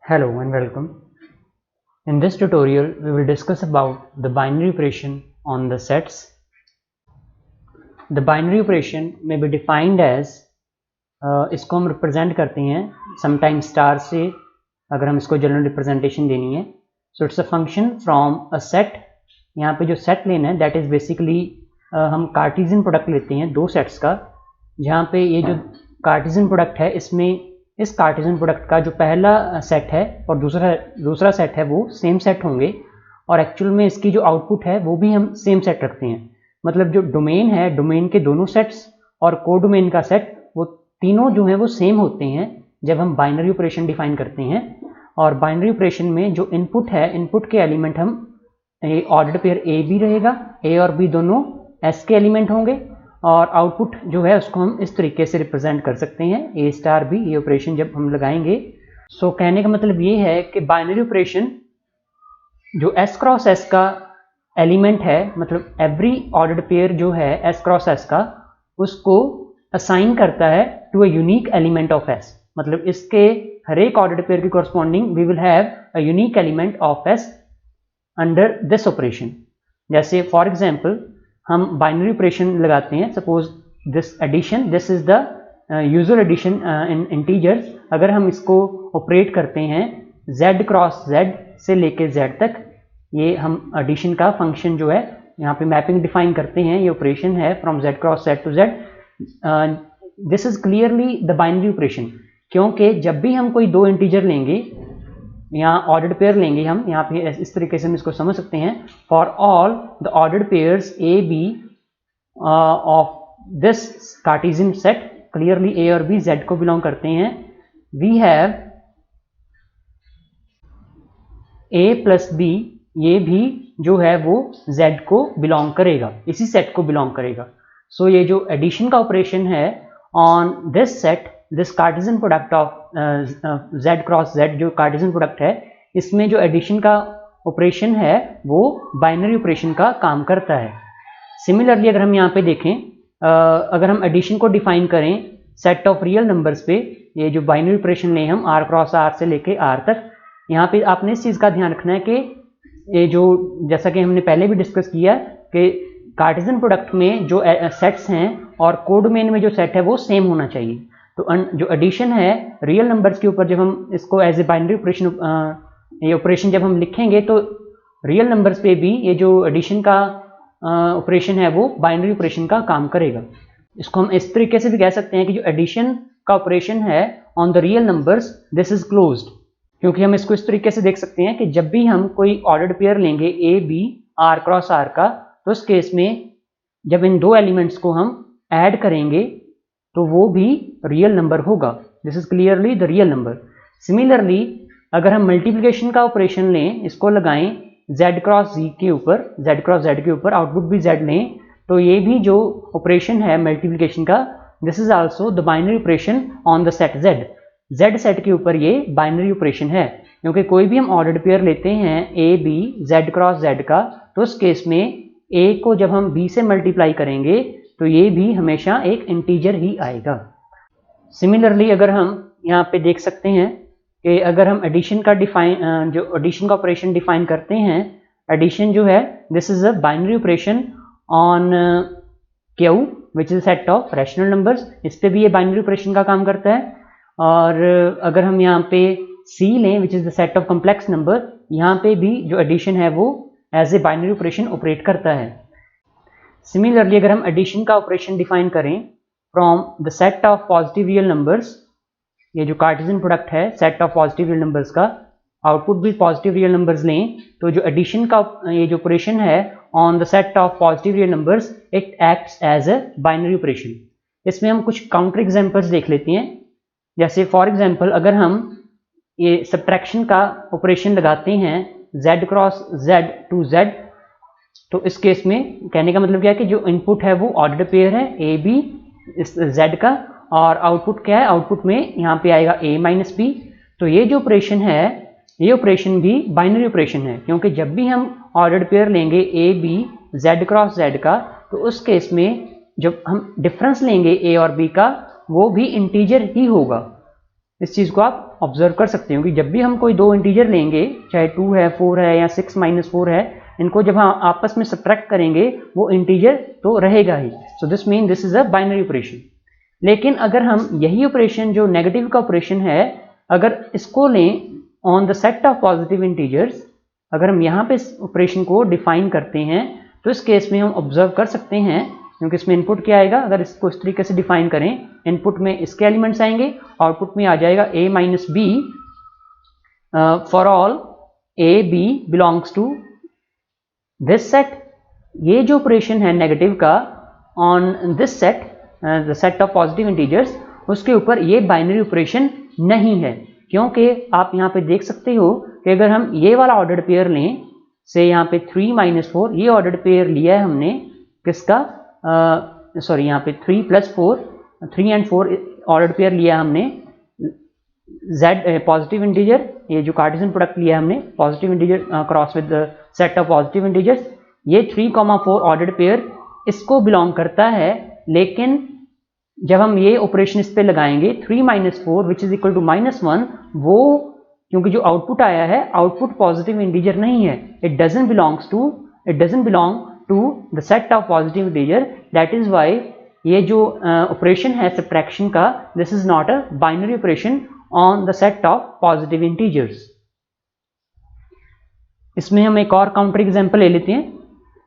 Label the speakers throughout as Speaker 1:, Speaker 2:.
Speaker 1: Hello and welcome. In this tutorial, we will discuss about the binary operation on the sets. The binary operation may be defined as इसको हम represent करते हैं sometimes star से, अगर हम इसको general representation देनी है. So it's a function from a set. यहाँ पे जो सेट लेना है दैट इज़ बेसिकली हम कार्टेशियन प्रोडक्ट लेते हैं दो सेट्स का, जहाँ पे ये जो कार्टेशियन प्रोडक्ट है इसमें इस कार्टेशियन प्रोडक्ट का जो पहला सेट है और दूसरा सेट है वो सेम सेट होंगे, और एक्चुअल में इसकी जो आउटपुट है वो भी हम सेम सेट रखते हैं. मतलब जो डोमेन है, डोमेन के दोनों सेट्स और को डोमेन का सेट, वो तीनों जो है वो सेम होते हैं जब हम बाइनरी ऑपरेशन डिफाइन करते हैं. और बाइनरी ऑपरेशन में जो इनपुट है, इनपुट के एलिमेंट हम ऑर्डर्ड पेयर ए बी रहेगा, ए और बी दोनों एस के एलिमेंट होंगे, और आउटपुट जो है उसको हम इस तरीके से रिप्रेजेंट कर सकते हैं ए स्टार बी. ये ऑपरेशन जब हम लगाएंगे, सो कहने का मतलब ये है कि बाइनरी ऑपरेशन जो एस क्रॉस एस का एलिमेंट है, मतलब एवरी ऑर्डर्ड पेयर जो है एस क्रॉस एस का, उसको असाइन करता है to a unique element of S. मतलब इसके हर एक ऑर्डर्ड पेयर की corresponding we will have a unique element of S under this operation. जैसे फॉर एग्जांपल हम बाइनरी ऑपरेशन लगाते हैं, suppose this addition, this is the usual addition in integers. अगर हम इसको ऑपरेट करते हैं z क्रॉस z से लेके z तक, ये हम एडिशन का फंक्शन जो है यहाँ पे मैपिंग डिफाइन करते हैं, ये ऑपरेशन है from z cross z to z. This is clearly the binary operation, क्योंकि जब भी हम कोई दो इंटीजर लेंगे, यहाँ ऑर्डर्ड पेयर लेंगे हम, यहाँ पे इस तरीके से हम इसको समझ सकते हैं, for all the ordered pairs A B of this Cartesian set, clearly A और बी जेड को बिलोंग करते हैं, we have A plus B, ये भी जो है वो z को बिलोंग करेगा, इसी सेट को बिलोंग करेगा. सो ये जो एडिशन का ऑपरेशन है on this set, this Cartesian product of z cross z, जो कार्टेशियन प्रोडक्ट है, इसमें जो एडिशन का ऑपरेशन है वो बाइनरी ऑपरेशन का काम करता है. सिमिलरली अगर हम यहाँ पे देखें, अगर हम एडिशन को डिफाइन करें सेट ऑफ रियल नंबर्स पे, ये जो बाइनरी ऑपरेशन लें हम r क्रॉस r से लेके r तक, यहाँ पे आपने इस चीज़ का ध्यान रखना है कि ये जो, जैसा कि हमने पहले भी डिस्कस किया कि कार्टेशियन प्रोडक्ट में जो सेट्स हैं और कोडोमेन में जो सेट है वो सेम होना चाहिए. तो जो एडिशन है रियल नंबर्स के ऊपर, जब हम इसको एज ए बाइनरी ऑपरेशन, ये ऑपरेशन जब हम लिखेंगे तो रियल नंबर्स पे भी ये जो एडिशन का ऑपरेशन है वो बाइनरी ऑपरेशन का काम करेगा. इसको हम इस तरीके से भी कह सकते हैं कि जो एडिशन का ऑपरेशन है on the real numbers, this is closed. क्योंकि हम इसको इस तरीके से देख सकते हैं कि जब भी हम कोई ऑर्डर्ड पेयर लेंगे a b R cross R का, तो उस केस में जब इन दो एलिमेंट्स को हम ऐड करेंगे तो वो भी रियल नंबर होगा. This is clearly the real number. Similarly अगर हम मल्टीप्लिकेशन का ऑपरेशन लें, इसको लगाएं z क्रॉस z के ऊपर, z क्रॉस z के ऊपर, आउटपुट भी z लें, तो ये भी जो ऑपरेशन है मल्टीप्लिकेशन का, this is also the binary operation on the set z. z set के ऊपर ये बाइनरी ऑपरेशन है, क्योंकि कोई भी हम ऑर्डर्ड पेयर लेते हैं a b z cross z का, तो उस केस में a को जब हम b से मल्टीप्लाई करेंगे तो ये भी हमेशा एक इंटीजर ही आएगा. सिमिलरली अगर हम यहाँ पे देख सकते हैं कि अगर हम एडिशन का जो एडिशन का ऑपरेशन डिफाइन करते हैं, एडिशन जो है this is a binary operation on Q which is set of rational numbers. इस पे भी ये बाइनरी ऑपरेशन का काम करता है. और अगर हम यहाँ पे C लें which is the set of complex number, यहाँ पे भी जो एडिशन है वो as a binary operation operate करता है. सिमिलरली अगर हम एडिशन का ऑपरेशन डिफाइन करें from the set of positive real numbers, ये जो कार्टेशियन प्रोडक्ट है set of positive real numbers का, आउटपुट भी पॉजिटिव रियल नंबर्स लें, तो जो एडिशन का ये जो ऑपरेशन है on the set of positive real numbers, it acts as a binary operation. इसमें हम कुछ काउंटर एग्जांपल्स देख लेते हैं. जैसे फॉर एग्जांपल अगर हम ये सब्ट्रैक्शन का ऑपरेशन लगाते हैं z cross z to z, तो इस केस में कहने का मतलब क्या है कि जो इनपुट है वो ऑर्डर्ड पेयर है ए बी इस z का, और आउटपुट क्या है, आउटपुट में यहाँ पे आएगा a माइनस बी. तो ये जो ऑपरेशन है, ये ऑपरेशन भी बाइनरी ऑपरेशन है, क्योंकि जब भी हम ऑर्डर्ड पेयर लेंगे a b z cross z का, तो उस केस में जब हम डिफरेंस लेंगे a और b का, वो भी इंटीजर ही होगा. इस चीज़ को आप ऑब्जर्व कर सकते हो कि जब भी हम कोई दो इंटीजर लेंगे, चाहे 2 है, 4 है या 6 - 4 है, इनको जब हम आपस में सब्ट्रैक्ट करेंगे वो इंटीजर तो रहेगा ही। So this mean this is a binary operation. लेकिन अगर हम यही ऑपरेशन जो नेगेटिव का ऑपरेशन है, अगर इसको लें on the set of positive integers, अगर हम यहाँ पे इस ऑपरेशन को डिफाइन करते हैं तो इस केस में हम ऑब्जर्व कर सकते हैं, क्योंकि इसमें इनपुट क्या आएगा, अगर इसको इस तरीके से डिफाइन करें, इनपुट में इसके एलिमेंट्स आएंगे, आउटपुट में आ जाएगा a - b for all a b belongs to this set. ये जो ऑपरेशन है नेगेटिव का on this set, the set of positive integers, उसके ऊपर ये बाइनरी ऑपरेशन नहीं है, क्योंकि आप यहाँ पे देख सकते हो कि अगर हम ये वाला ऑर्डर्ड पेयर लें, से यहाँ पे 3 - 4, ये ऑर्डर्ड पेयर लिया है हमने किसका, सॉरी यहाँ पे 3 + 4, 3 and 4 ऑर्डर्ड पेयर लिया हमने z पॉजिटिव इंटीजर, ये जो कार्टेशियन प्रोडक्ट लिया हमने positive integer cross with the set of positive integers, ये 3, 4 ऑर्डर्ड पेयर इसको बिलोंग करता है। लेकिन जब हम ये ऑपरेशन इस पे लगाएंगे 3 - 4 विच इज इक्वल टू -1, वो क्योंकि जो आउटपुट आया है आउटपुट पॉजिटिव इंटीजर नहीं है, it doesn't belong to the set of positive integer, that is why ये जो ऑपरेशन है सब्ट्रैक्शन का, this is not a binary operation on the set of positive integers. इसमें हम एक और काउंटर एग्जांपल ले लेते हैं।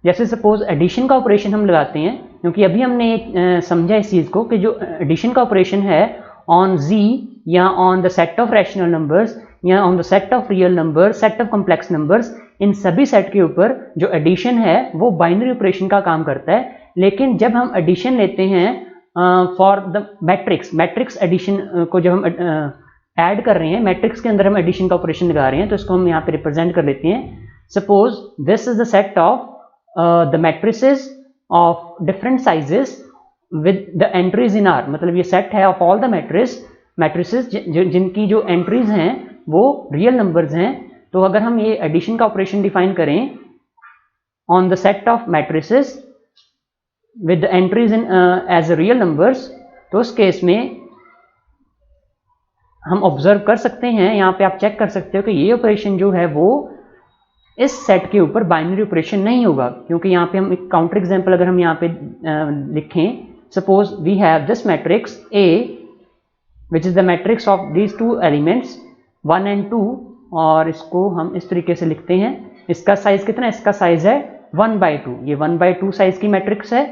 Speaker 1: जैसे सपोज एडिशन का ऑपरेशन हम लगाते हैं, क्योंकि अभी हमने समझा इस चीज़ को कि जो एडिशन का ऑपरेशन है ऑन z या on the set of rational numbers या on the set of real numbers, set of complex numbers, इन सभी सेट के ऊपर जो एडिशन है वो बाइनरी ऑपरेशन का काम करता है। लेकिन जब हम एडिशन लेते हैं फॉर द मैट्रिक्स एडिशन को जब हम ऐड कर रहे हैं, मैट्रिक्स के अंदर हम एडिशन का ऑपरेशन लगा रहे हैं, तो इसको हम यहाँ पे रिप्रेजेंट कर लेते हैं। Suppose this is the set of the matrices of different sizes with the entries in are, मतलब ये सेट है ऑफ ऑल द मैट्रिसेस जिनकी जो एंट्रीज हैं वो रियल नंबर्स हैं। तो अगर हम ये एडिशन का ऑपरेशन डिफाइन करें on the set of matrices with the entries in as real numbers, तो उस केस में हम ऑब्जर्व कर सकते हैं, यहाँ पे आप चेक कर सकते हो कि ये ऑपरेशन जो है वो इस सेट के ऊपर बाइनरी ऑपरेशन नहीं होगा, क्योंकि यहाँ पे हम एक काउंटर एग्जांपल अगर हम यहाँ पे लिखें, suppose we have this matrix A which is the matrix of these two elements 1 and 2, और इसको हम इस तरीके से लिखते हैं। इसका साइज कितना है, इसका साइज है 1/2, ये 1/2 साइज की मैट्रिक्स है।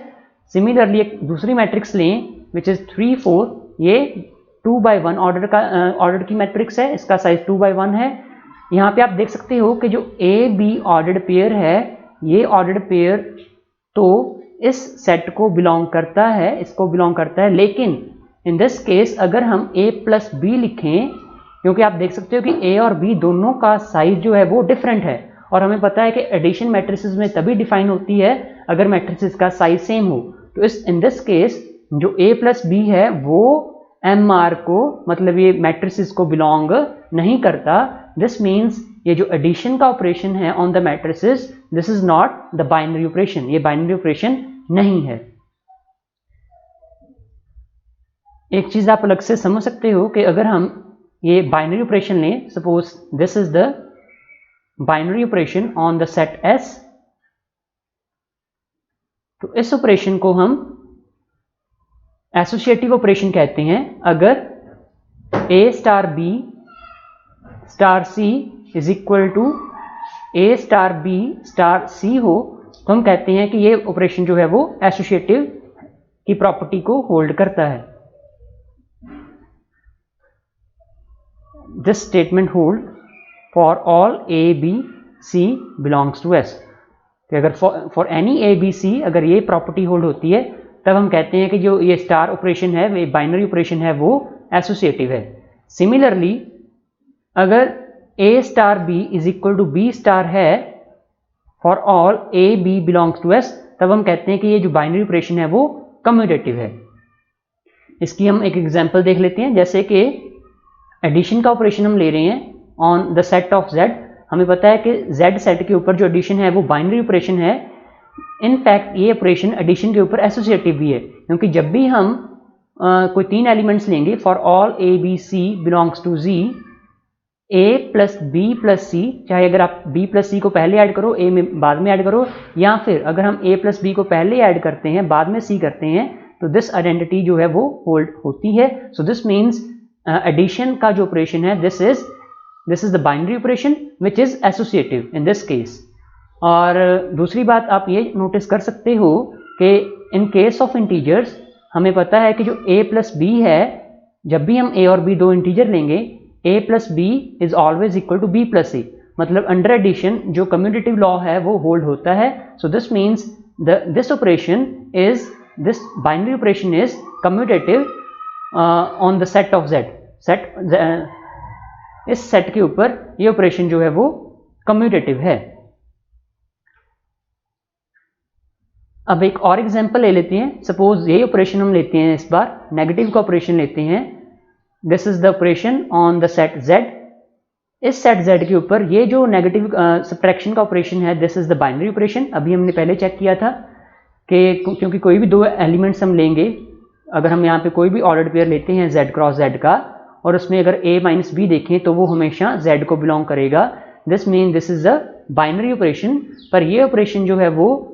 Speaker 1: सिमिलरली एक दूसरी मैट्रिक्स लें विच इज 3, 4, ये 2/1 ऑर्डर की मैट्रिक्स है, इसका साइज 2/1 है। यहाँ पे आप देख सकते हो कि जो ए बी ऑर्डर्ड पेयर है, ये ऑर्डर्ड पेयर तो इस सेट को बिलोंग करता है, इसको बिलोंग करता है। लेकिन इन दिस केस अगर हम a + b लिखें, क्योंकि आप देख सकते हो कि a और b दोनों का साइज जो है वो डिफरेंट है, और हमें पता है कि एडिशन मैट्रिसेस में तभी डिफाइन होती है अगर मैट्रिसेस का साइज सेम हो। तो इन दिस केस जो a + b है वो MR को, मतलब ये मैट्रिसेस को बिलोंग नहीं करता। दिस मीन्स ये जो एडिशन का ऑपरेशन है on the matrices, this is not the binary operation, ये बाइनरी ऑपरेशन नहीं है। एक चीज आप अलग से समझ सकते हो कि अगर हम ये बाइनरी ऑपरेशन लें, suppose this is the binary operation on the set S, तो इस ऑपरेशन को हम एसोसिएटिव ऑपरेशन कहते हैं। अगर A * B * C is equal to A * B * C हो, तो हम कहते हैं कि ये ऑपरेशन जो है वो एसोसिएटिव की प्रॉपर्टी को होल्ड करता है। This statement hold for all A B C belongs to S, कि अगर for any A B C अगर ये प्रॉपर्टी होल्ड होती है, तब हम कहते हैं कि जो ये स्टार ऑपरेशन है, वो बाइनरी ऑपरेशन है, वो एसोसिएटिव है। सिमिलरली अगर A * B is equal to B * है for all A B belongs to S, तब हम कहते हैं कि ये जो बाइनरी ऑपरेशन है वो कम्यूटेटिव है। इसकी हम एक एग्जांपल देख लेते हैं। जैसे कि एडिशन का ऑपरेशन हम ले रहे हैं on the set of Z, हमें पता है कि Z सेट के ऊपर जो एडिशन है वो बाइनरी ऑपरेशन है। इनफैक्ट ये ऑपरेशन एडिशन के ऊपर एसोसिएटिव भी है, क्योंकि जब भी हम कोई 3 एलिमेंट्स लेंगे for all A B C belongs to G, A plus B plus C, चाहे अगर आप बी प्लस सी को पहले ऐड करो ए में बाद में ऐड करो, या फिर अगर हम ए प्लस बी को पहले ऐड करते हैं बाद में सी करते हैं, तो दिस आइडेंटिटी जो है वो होल्ड होती है. सो दिस मीन्स एडिशन का जो ऑपरेशन है this is the binary operation which is associative in this case. और दूसरी बात आप ये नोटिस कर सकते हो कि इन केस ऑफ इंटीजर्स हमें पता है कि जो a प्लस बी है, जब भी हम a और b दो इंटीजर लेंगे a plus b is always equal to b plus a, मतलब अंडर एडिशन जो कम्यूटेटिव लॉ है वो होल्ड होता है. So this means this operation is this binary operation is commutative on the set of z. इस सेट के ऊपर ये ऑपरेशन जो है वो कम्यूटेटिव है. अब एक और एग्जांपल ले लेते हैं. सपोज ये ऑपरेशन हम लेते हैं, इस बार नेगेटिव का ऑपरेशन लेते हैं. This is the operation on the set z. इस सेट z के ऊपर ये जो नेगेटिव सब्ट्रैक्शन का ऑपरेशन है this is the binary operation. अभी हमने पहले चेक किया था कि क्योंकि कोई भी दो एलिमेंट्स हम लेंगे, अगर हम यहाँ पे कोई भी ऑर्डर्ड पेयर लेते हैं z क्रॉस z का, और उसमें अगर a माइनस बी देखें तो वो हमेशा z को बिलोंग करेगा. This mean this is the binary operation. पर ये ऑपरेशन जो है वो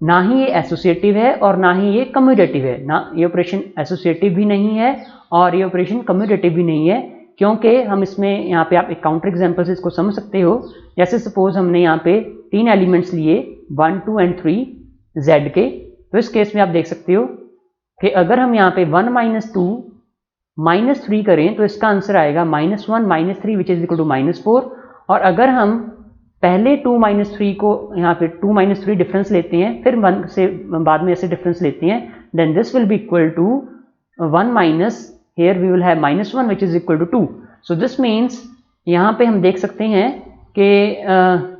Speaker 1: ना ही ये एसोसिएटिव है और ना ही ये कम्यूटेटिव है. ना ये ऑपरेशन एसोसिएटिव भी नहीं है और ये ऑपरेशन कम्यूटेटिव भी नहीं है, क्योंकि हम इसमें यहाँ पे आप एक काउंटर एग्जांपल से इसको समझ सकते हो. जैसे सपोज हमने यहाँ पे 3 एलिमेंट्स लिए 1, 2 एंड 3 z के, तो इस केस में आप देख सकते हो कि अगर हम यहाँ पे 1 माइनस 2 माइनस 3 करें तो इसका आंसर आएगा -1 minus 3 which is equal to -4. और अगर हम पहले 2 माइनस 3 को यहाँ पे 2 माइनस 3 डिफरेंस लेते हैं, फिर 1 से बाद में ऐसे डिफरेंस लेते हैं, then this will be equal to 1 minus, here we will have -1 which is equal to 2. So this means यहाँ पे हम देख सकते हैं कि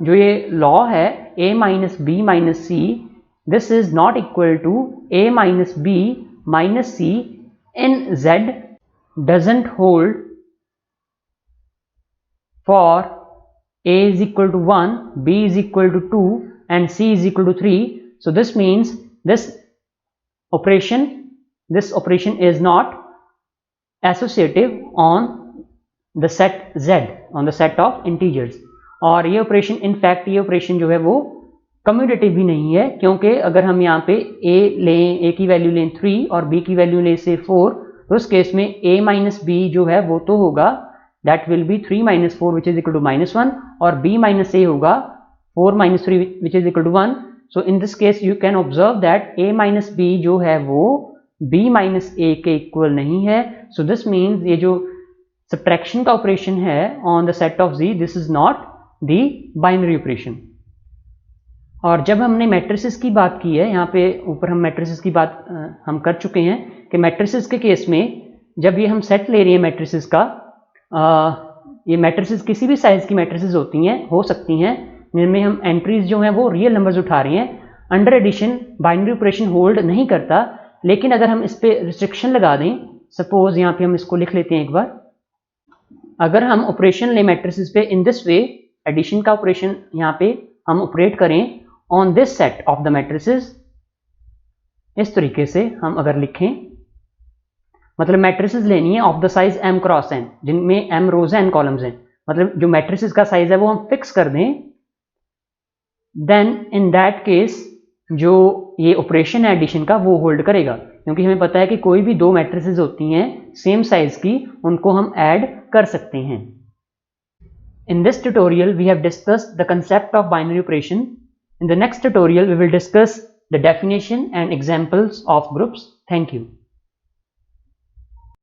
Speaker 1: जो ये लॉ है a minus b minus c, this is not equal to a minus b minus c in z doesn't hold for a is equal to 1, b is equal to 2 and c is equal to 3. So this means this operation is not associative on the set z, on the set of integers. और ये operation in fact ये operation जो है वो commutative भी नहीं है, क्योंकि अगर हम यहाँ पे a की वैल्यू लें 3 और b की वैल्यू लें से 4, तो उस केस में a माइनस b जो है वो तो होगा that will be 3 minus 4 which is equal to -1, और b minus a होगा 4 minus 3 which is equal to 1. So in this case you can observe that a minus b जो है वो b minus a के इक्वल नहीं है. So this means ये जो subtraction का ऑपरेशन है on the set of z, this is not the binary operation. और जब हमने मैट्रिसेस की बात की है, यहाँ पे ऊपर हम मैट्रिसेस की बात हम कर चुके हैं कि मैट्रिसेस के केस में जब ये हम सेट ले रहे हैं मैट्रिसेस का, ये मैट्रिसेस किसी भी साइज की मैट्रिसेस हो सकती हैं जिनमें हम एंट्रीज जो हैं वो रियल नंबर्स उठा रहे हैं. Under addition binary operation hold नहीं करता, लेकिन अगर हम इस पे रिस्ट्रिक्शन लगा दें, सपोज यहाँ पे हम इसको लिख लेते हैं एक बार. अगर हम ऑपरेशन ले मैट्रिसेस पे इन दिस वे, एडिशन का ऑपरेशन यहाँ पे हम ऑपरेट करें on this set of the matrices, इस तरीके से हम अगर लिखें, मतलब मैट्रिसेस लेनी है of the size m cross n, जिनमें m रोज हैं n कॉलम्स हैं, मतलब जो मैट्रिसेस का साइज है वो हम फिक्स कर दें, देन इन दैट केस जो ये ऑपरेशन है एडिशन का वो होल्ड करेगा, क्योंकि हमें पता है कि कोई भी दो मैट्रिसेस होती हैं सेम साइज की, उनको हम ऐड कर सकते हैं. In this tutorial we have discussed the concept of binary operation. In the next tutorial we will discuss the definition and examples of groups. Thank you.